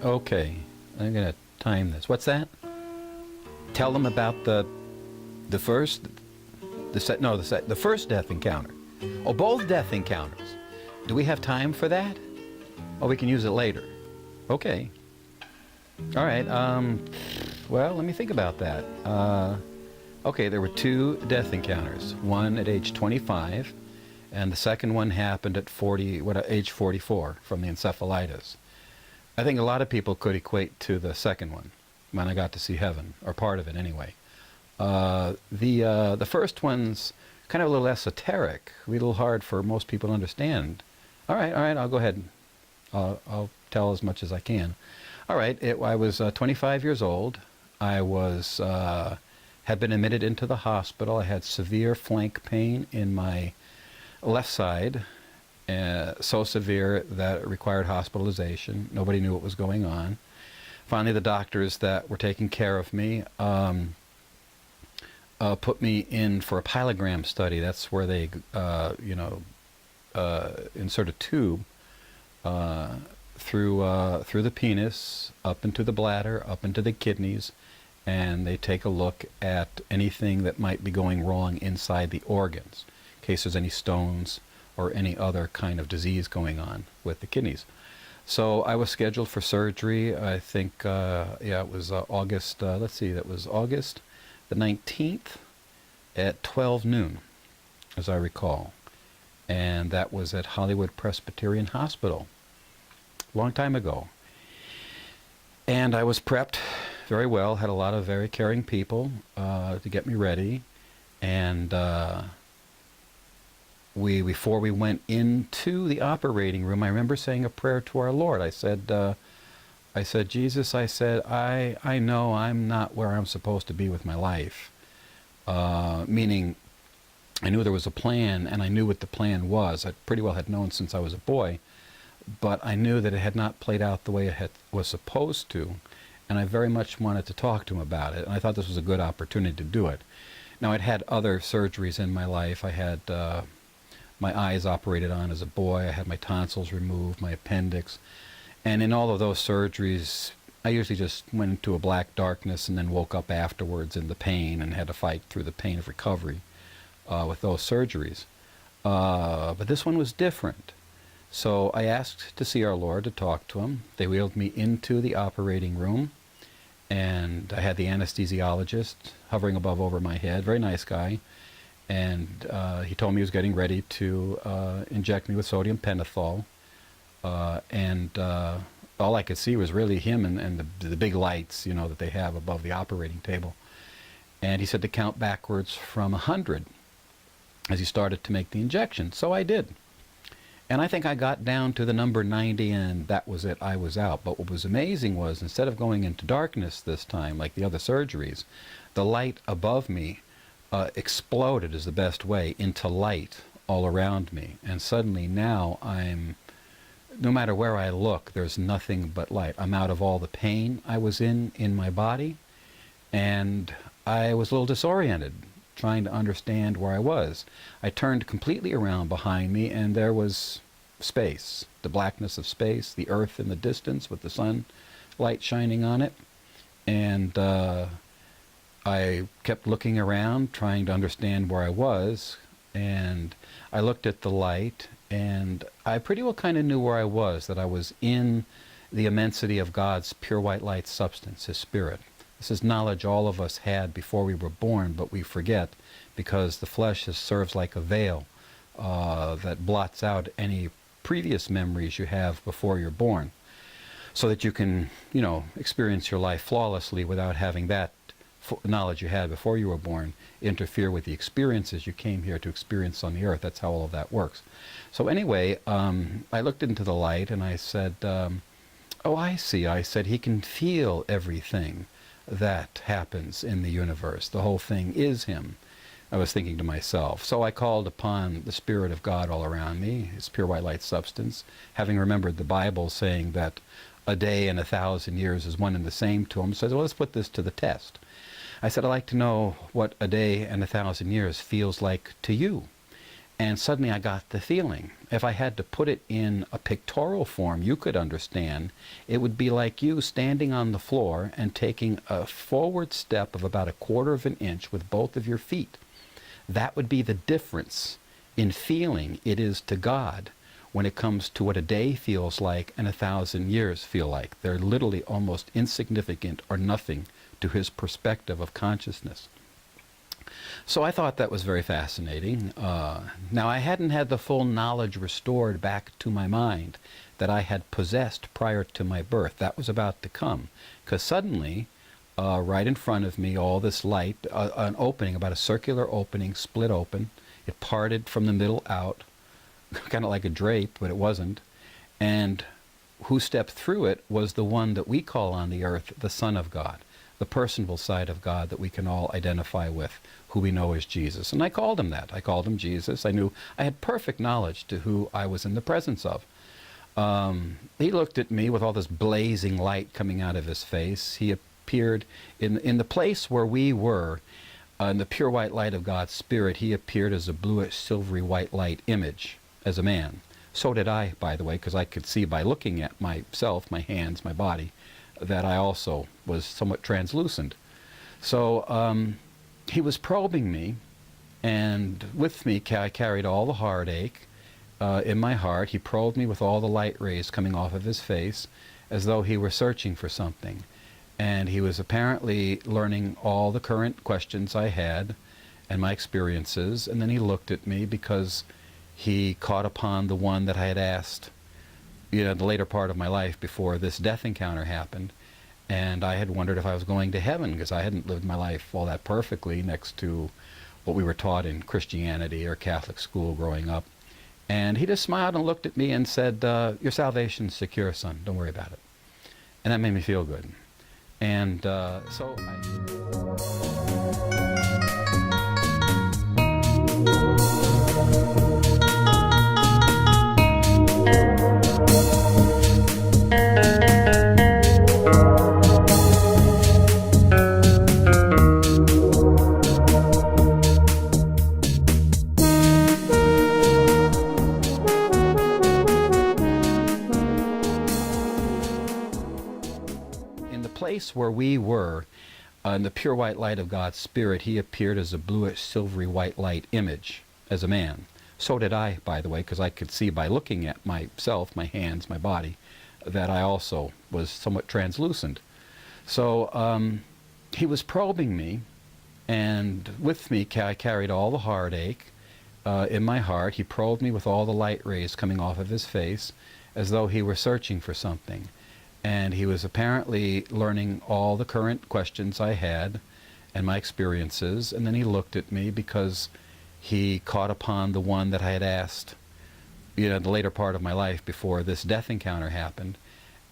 Okay, I'm gonna time this. What's that? Tell them about the first, the first death encounter. Oh, both death encounters. Do we have time for that? Oh, we can use it later. Okay. All right. Well, let me think about that. Okay, there were two death encounters. One at age 25, and the second one happened at age 44 from the encephalitis. I think a lot of people could equate to the second one when I got to see heaven, or part of it anyway. The first one's kind of a little esoteric, a little hard for most people to understand. All right, I'll go ahead. I'll tell as much as I can. All right, I was 25 years old. I had been admitted into the hospital. I had severe flank pain in my left side. So severe that it required hospitalization. Nobody knew what was going on. Finally, the doctors that were taking care of me put me in for a pyelogram study. That's where they, insert a tube through the penis, up into the bladder, up into the kidneys, and they take a look at anything that might be going wrong inside the organs, in case there's any stones or any other kind of disease going on with the kidneys. So I was scheduled for surgery. I think, it was August, that was August the 19th at 12 noon, as I recall. And that was at Hollywood Presbyterian Hospital, a long time ago. And I was prepped very well, had a lot of very caring people to get me ready. And before we went into the operating room, I remember saying a prayer to our Lord. I said, Jesus, I know I'm not where I'm supposed to be with my life. Meaning, I knew there was a plan, and I knew what the plan was. I pretty well had known since I was a boy, but I knew that it had not played out the way it was supposed to, and I very much wanted to talk to him about it, and I thought this was a good opportunity to do it. Now, I'd had other surgeries in my life. I had my eyes operated on as a boy. I had my tonsils removed, my appendix. And in all of those surgeries, I usually just went into a black darkness and then woke up afterwards in the pain and had to fight through the pain of recovery with those surgeries. But this one was different. So I asked to see our Lord, to talk to him. They wheeled me into the operating room, and I had the anesthesiologist hovering over my head, very nice guy. And he told me he was getting ready to inject me with sodium pentothal. And all I could see was really him and the big lights, that they have above the operating table. And he said to count backwards from 100 as he started to make the injection. So I did. And I think I got down to the number 90, and that was it. I was out. But what was amazing was, instead of going into darkness this time, like the other surgeries, the light above me exploded, is the best way, into light all around me. And suddenly now no matter where I look, there's nothing but light. I'm out of all the pain I was in my body, and I was a little disoriented, trying to understand where I was. I turned completely around behind me, and there was space, the blackness of space, the earth in the distance with the sunlight shining on it. And I kept looking around, trying to understand where I was, and I looked at the light, and I pretty well kind of knew where I was, that I was in the immensity of God's pure white light substance, His Spirit. This is knowledge all of us had before we were born, but we forget because the flesh serves like a veil that blots out any previous memories you have before you're born, so that you can, experience your life flawlessly without having that knowledge you had before you were born interfere with the experiences you came here to experience on the earth. That's how all of that works. So anyway, I looked into the light and I said, oh, I see. I said, He can feel everything that happens in the universe. The whole thing is Him. I was thinking to myself. So I called upon the Spirit of God all around me, His pure white light substance, having remembered the Bible saying that a day and 1,000 years is one and the same to Him. So I said, well, let's put this to the test. I said, I'd like to know what a day and 1,000 years feels like to you. And suddenly I got the feeling, if I had to put it in a pictorial form you could understand, it would be like you standing on the floor and taking a forward step of about 1/4 of an inch with both of your feet. That would be the difference in feeling it is to God when it comes to what a day feels like and 1,000 years feel like. They're literally almost insignificant or nothing to His perspective of consciousness. So I thought that was very fascinating. Now, I hadn't had the full knowledge restored back to my mind that I had possessed prior to my birth. That was about to come, because suddenly, right in front of me, all this light, an opening, about a circular opening, split open. It parted from the middle out, kind of like a drape, but it wasn't. And who stepped through it was the one that we call on the earth the Son of God, the personable side of God that we can all identify with, who we know as Jesus. And I called Him that. I called Him Jesus. I knew I had perfect knowledge to who I was in the presence of. He looked at me with all this blazing light coming out of His face. He appeared in the place where we were, in the pure white light of God's Spirit. He appeared as a bluish, silvery white light image, as a man. So did I, by the way, because I could see by looking at myself, my hands, my body, that I also was somewhat translucent. So He was probing me, and with me I carried all the heartache in my heart. He probed me with all the light rays coming off of His face, as though He were searching for something. And He was apparently learning all the current questions I had and my experiences. And then He looked at me because He caught upon the one that I had asked, the later part of my life before this death encounter happened. And I had wondered if I was going to heaven, because I hadn't lived my life all that perfectly next to what we were taught in Christianity or Catholic school growing up. And He just smiled and looked at me and said, your salvation's secure, son. Don't worry about it. And that made me feel good. And so where we were, in the pure white light of God's Spirit, He appeared as a bluish, silvery white light image, as a man. So did I, by the way, because I could see by looking at myself, my hands, my body, that I also was somewhat translucent. So He was probing me, and with me I carried all the heartache in my heart. He probed me with all the light rays coming off of His face, as though He were searching for something. And He was apparently learning all the current questions I had and my experiences. And then He looked at me because He caught upon the one that I had asked, the later part of my life before this death encounter happened.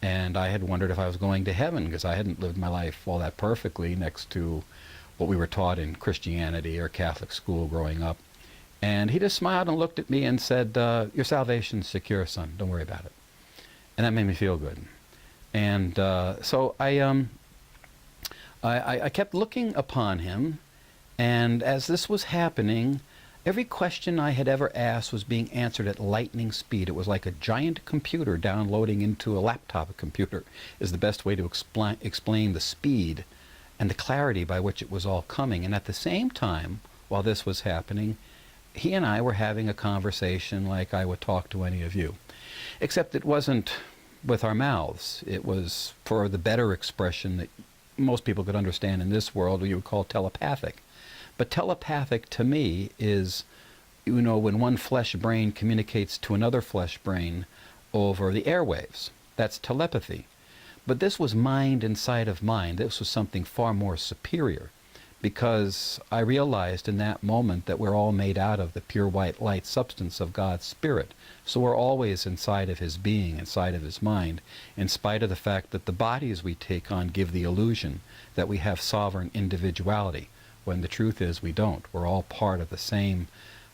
And I had wondered if I was going to heaven, because I hadn't lived my life all that perfectly next to what we were taught in Christianity or Catholic school growing up. And He just smiled and looked at me and said, your salvation's secure, son. Don't worry about it. And that made me feel good. And so I kept looking upon Him, and as this was happening, every question I had ever asked was being answered at lightning speed. It was like a giant computer downloading into a laptop computer, is the best way to explain the speed and the clarity by which it was all coming. And at the same time, while this was happening, He and I were having a conversation like I would talk to any of you, except it wasn't with our mouths. It was, for the better expression that most people could understand in this world, what you would call telepathic. But telepathic to me is, when one flesh brain communicates to another flesh brain over the airwaves. That's telepathy. But this was mind inside of mind. This was something far more superior, because I realized in that moment that we're all made out of the pure white light substance of God's Spirit. So we're always inside of His being, inside of His mind, in spite of the fact that the bodies we take on give the illusion that we have sovereign individuality. when the truth is we don't. We're all part of the same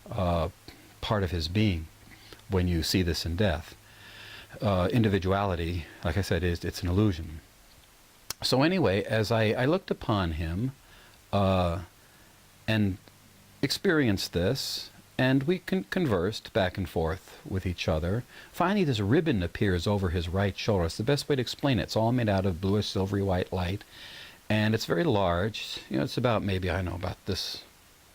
part of his being when you see this in death. Individuality, like I said, it's an illusion. So anyway, as I looked upon him and experienced this, and we conversed back and forth with each other. Finally, this ribbon appears over his right shoulder. It's the best way to explain it. It's all made out of bluish, silvery white light, and it's very large. You know, it's about maybe, I don't know, about this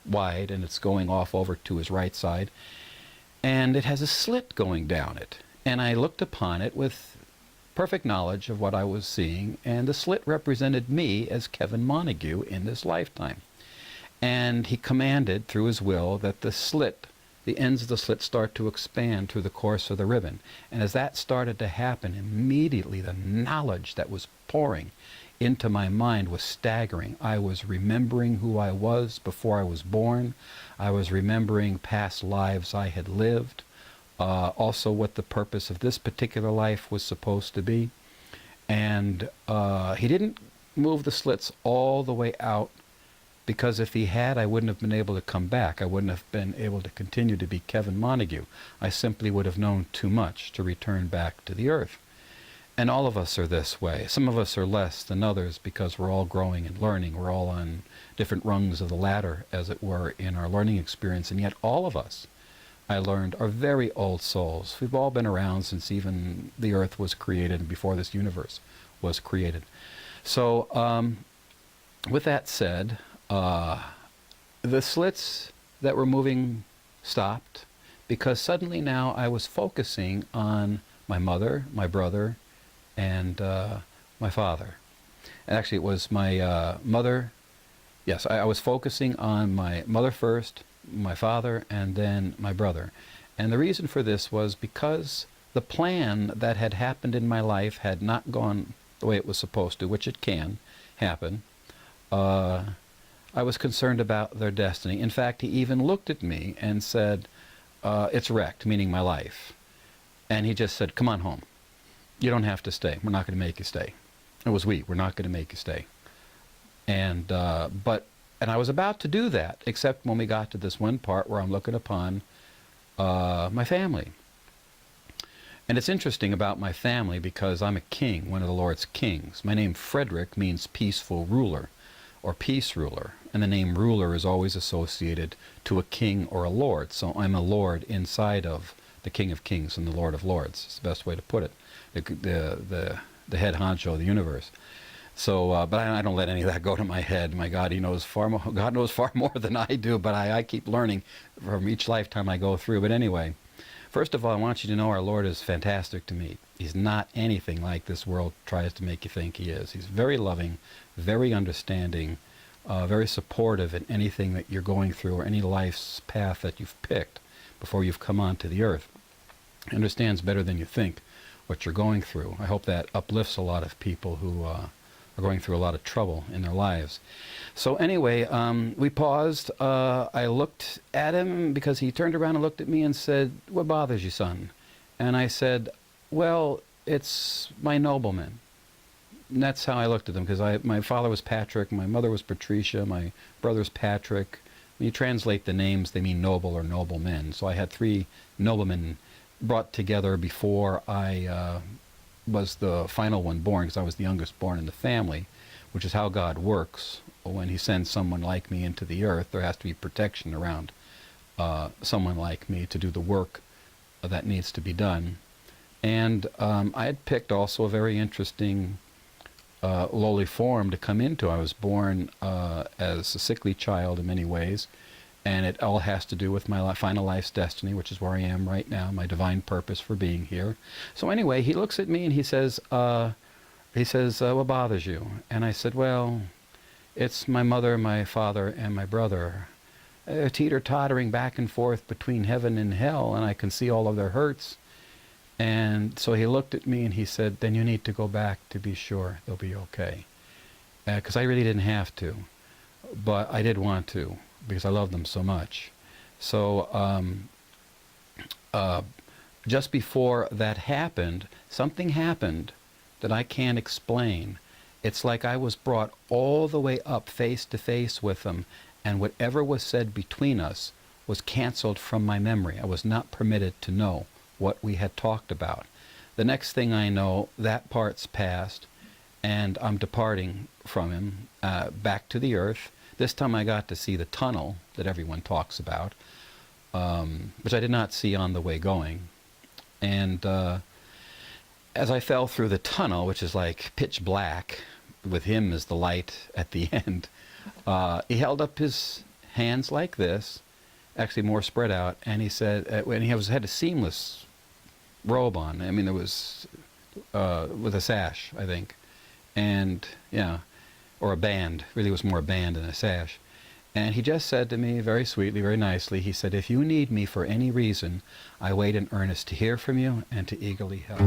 wide, and it's going off over to his right side. And it has a slit going down it. And I looked upon it with perfect knowledge of what I was seeing, and the slit represented me as Kevin Montague in this lifetime. And he commanded through his will that the slit, the ends of the slit, start to expand through the course of the ribbon. And as that started to happen, immediately the knowledge that was pouring into my mind was staggering. I was remembering who I was before I was born. I was remembering past lives I had lived. Also what the purpose of this particular life was supposed to be. And he didn't move the slits all the way out, because if he had, I wouldn't have been able to come back. I wouldn't have been able to continue to be Kevin Montague. I simply would have known too much to return back to the earth. And all of us are this way. Some of us are less than others because we're all growing and learning. We're all on different rungs of the ladder, as it were, in our learning experience. And yet all of us, I learned, are very old souls. We've all been around since even the earth was created and before this universe was created. So with that said, the slits that were moving stopped, because suddenly now I was focusing on my mother, my brother, and my father. And actually it was my mother. Yes, I was focusing on my mother first, my father, and then my brother. And the reason for this was because the plan that had happened in my life had not gone the way it was supposed to, which it can happen. I was concerned about their destiny. In fact, he even looked at me and said, it's wrecked, meaning my life. And he just said, come on home. You don't have to stay. We're not going to make you stay. It was we. We're not going to make you stay. And and I was about to do that, except when we got to this one part where I'm looking upon my family. And it's interesting about my family because I'm a king, one of the Lord's kings. My name Frederick means peaceful ruler, or peace ruler, and the name ruler is always associated to a king or a lord. So I'm a lord inside of the King of Kings and the Lord of Lords. It's the best way to put it. The head honcho of the universe. So, but I don't let any of that go to my head. My God, He knows far more. God knows far more than I do. But I keep learning from each lifetime I go through. But anyway, first of all, I want you to know our Lord is fantastic to me. He's not anything like this world tries to make you think He is. He's very loving, very understanding, very supportive in anything that you're going through or any life's path that you've picked before you've come onto the earth. He understands better than you think what you're going through. I hope that uplifts a lot of people who are going through a lot of trouble in their lives. So anyway, we paused. I looked at him because he turned around and looked at me and said, "What bothers you, son?" And I said, "Well, it's my nobleman." And that's how I looked at them, because my father was Patrick, my mother was Patricia, my brother's Patrick. When you translate the names, they mean noble or noblemen. So I had 3 noblemen brought together before I was the final one born, because I was the youngest born in the family, which is how God works. When He sends someone like me into the earth, there has to be protection around someone like me to do the work that needs to be done. And I had picked also a very interesting lowly form to come into. I was born as a sickly child in many ways, and it all has to do with my final life's destiny, which is where I am right now, my divine purpose for being here. So anyway, he looks at me and he says, "What bothers you?" And I said, "Well, it's my mother, my father, and my brother. They're teeter-tottering back and forth between heaven and hell, and I can see all of their hurts." And so he looked at me and he said, "Then you need to go back to be sure they'll be okay." Because I really didn't have to, but I did want to, because I love them so much. So just before that happened, something happened that I can't explain. It's like I was brought all the way up face to face with them, and whatever was said between us was canceled from my memory. I was not permitted to know what we had talked about. The next thing I know, that part's past, and I'm departing from him back to the earth. This time I got to see the tunnel that everyone talks about, which I did not see on the way going. And as I fell through the tunnel, which is like pitch black, with him as the light at the end, he held up his hands like this, actually more spread out, and he said, when he had a seamless robe on, I mean, it was with a sash, I think, and yeah, or a band, really was more a band than a sash. And he just said to me very sweetly, very nicely, he said, if you need me for any reason, I wait in earnest to hear from you and to eagerly help.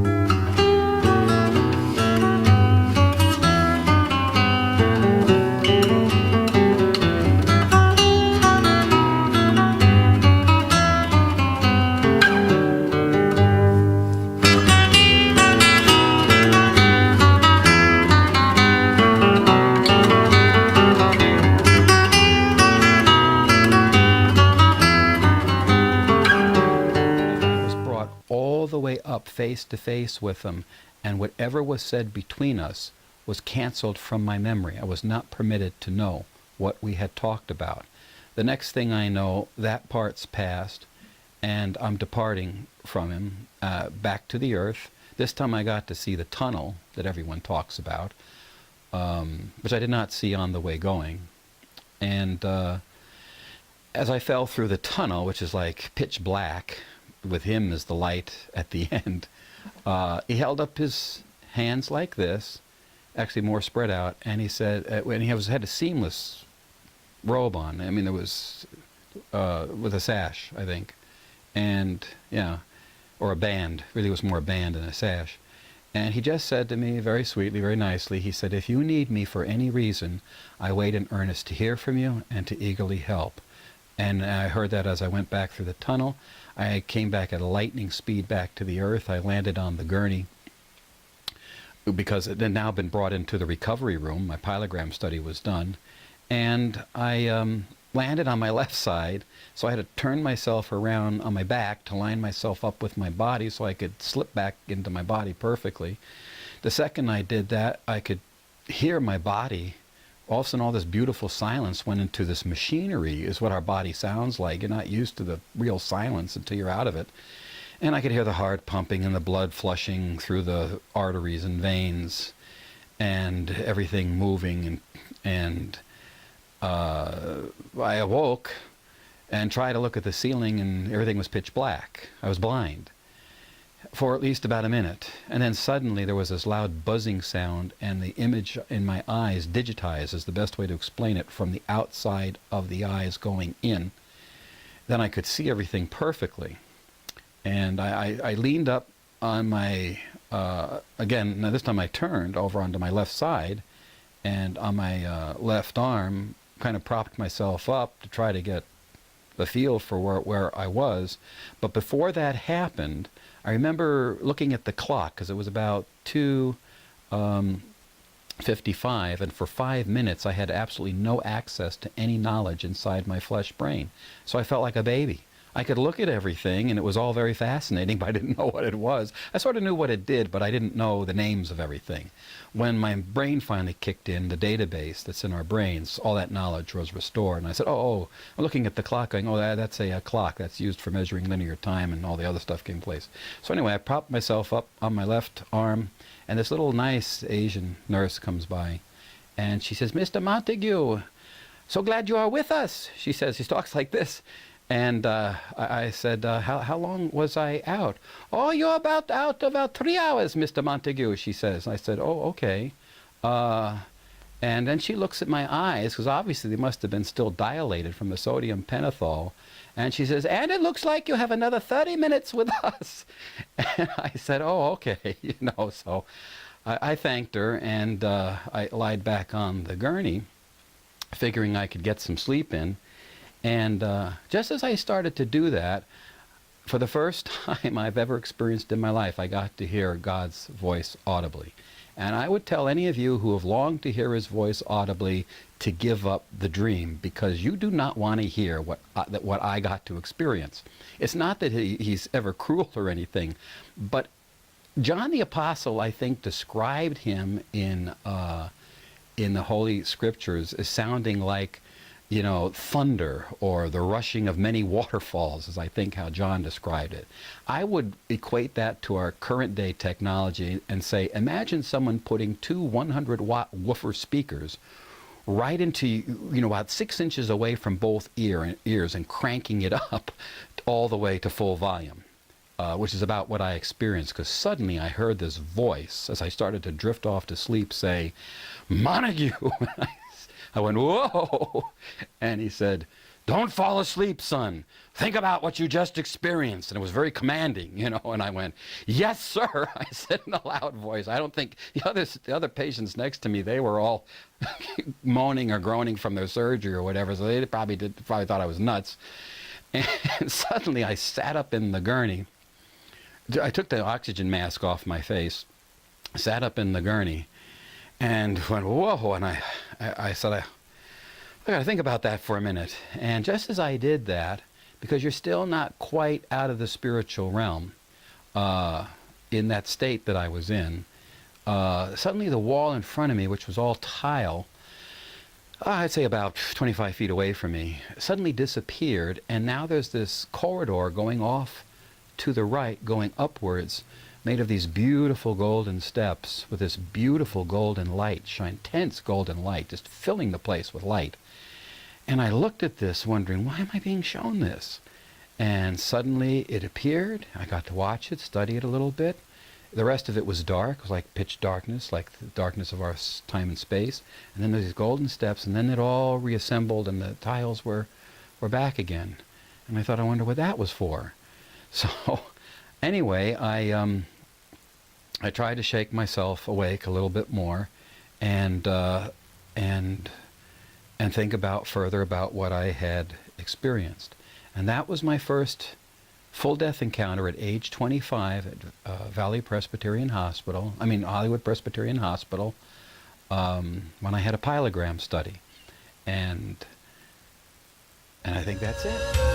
All the way up face to face with him, and whatever was said between us was canceled from my memory. I was not permitted to know what we had talked about. The next thing I know, that part's past, and I'm departing from him back to the earth. This time I got to see the tunnel that everyone talks about, which I did not see on the way going. And as I fell through the tunnel, which is like pitch black, with him as the light at the end, he held up his hands like this, actually more spread out, and he said, when he had a seamless robe on, I mean, it was with a sash, I think, and yeah, or a band, really was more a band than a sash. And he just said to me very sweetly, very nicely, he said, if you need me for any reason, I wait in earnest to hear from you and to eagerly help. And I heard that as I went back through the tunnel. I came back at a lightning speed back to the earth. I landed on the gurney because it had now been brought into the recovery room. My pilogram study was done. And I landed on my left side, so I had to turn myself around on my back to line myself up with my body so I could slip back into my body perfectly. The second I did that, I could hear my body. All of a sudden, all this beautiful silence went into this machinery, is what our body sounds like. You're not used to the real silence until you're out of it. And I could hear the heart pumping and the blood flushing through the arteries and veins and everything moving. And I awoke and tried to look at the ceiling, and everything was pitch black. I was blind for at least about a minute, and then suddenly there was this loud buzzing sound, and the image in my eyes digitized, is the best way to explain it, from the outside of the eyes going in. Then I could see everything perfectly, and I leaned up on my again, now this time I turned over onto my left side, and on my left arm kind of propped myself up to try to get the feel for where I was. But before that happened, I remember looking at the clock, because it was about 2:55, and for 5 minutes I had absolutely no access to any knowledge inside my flesh brain. So I felt like a baby. I could look at everything, and it was all very fascinating, but I didn't know what it was. I sort of knew what it did, but I didn't know the names of everything. When my brain finally kicked in, the database that's in our brains, all that knowledge was restored. And I said, I'm looking at the clock, going, that's a clock that's used for measuring linear time, and all the other stuff came in place. So anyway, I propped myself up on my left arm, and this little nice Asian nurse comes by, and she says, Mr. Montague, so glad you are with us. She says, she talks like this. And I said, how long was I out? Oh, you're out about 3 hours, Mr. Montague, she says. I said, oh, okay. And then she looks at my eyes, because obviously they must have been still dilated from the sodium pentothal. And she says, and it looks like you have another 30 minutes with us. And I said, oh, okay. So I thanked her, and I lied back on the gurney, figuring I could get some sleep in. And just as I started to do that, for the first time I've ever experienced in my life, I got to hear God's voice audibly. And I would tell any of you who have longed to hear his voice audibly to give up the dream, because you do not want to hear what I got to experience. It's not that he's ever cruel or anything, but John the Apostle, I think, described him in the Holy Scriptures as sounding like, you know, thunder or the rushing of many waterfalls, is I think how John described it. I would equate that to our current day technology and say, imagine someone putting two 100-watt woofer speakers right into, you know, about 6 inches away from both ears and cranking it up all the way to full volume, which is about what I experienced, because suddenly I heard this voice as I started to drift off to sleep say, "Montague!" I went, "Whoa!" And he said, "Don't fall asleep, son. Think about what you just experienced." And it was very commanding, you know. And I went, "Yes, sir," I said in a loud voice. I don't think the other patients next to me, they were all moaning or groaning from their surgery or whatever, so they probably thought I was nuts. And suddenly I sat up in the gurney. I took the oxygen mask off my face, sat up in the gurney, and went, "Whoa!" And I said, I got to think about that for a minute. And just as I did that, because you're still not quite out of the spiritual realm, in that state that I was in, suddenly the wall in front of me, which was all tile, I'd say about 25 feet away from me, suddenly disappeared, and now there's this corridor going off to the right, going upwards, made of these beautiful golden steps with this beautiful golden light, intense golden light, just filling the place with light. And I looked at this wondering, why am I being shown this? And suddenly it appeared. I got to watch it, study it a little bit. The rest of it was dark. It was like pitch darkness, like the darkness of our time and space. And then there's these golden steps, and then it all reassembled, and the tiles were back again. And I thought, I wonder what that was for. So anyway, I tried to shake myself awake a little bit more, and think about further about what I had experienced. And that was my first full death encounter at age 25 at Hollywood Presbyterian Hospital, when I had a pyelogram study. And I think that's it.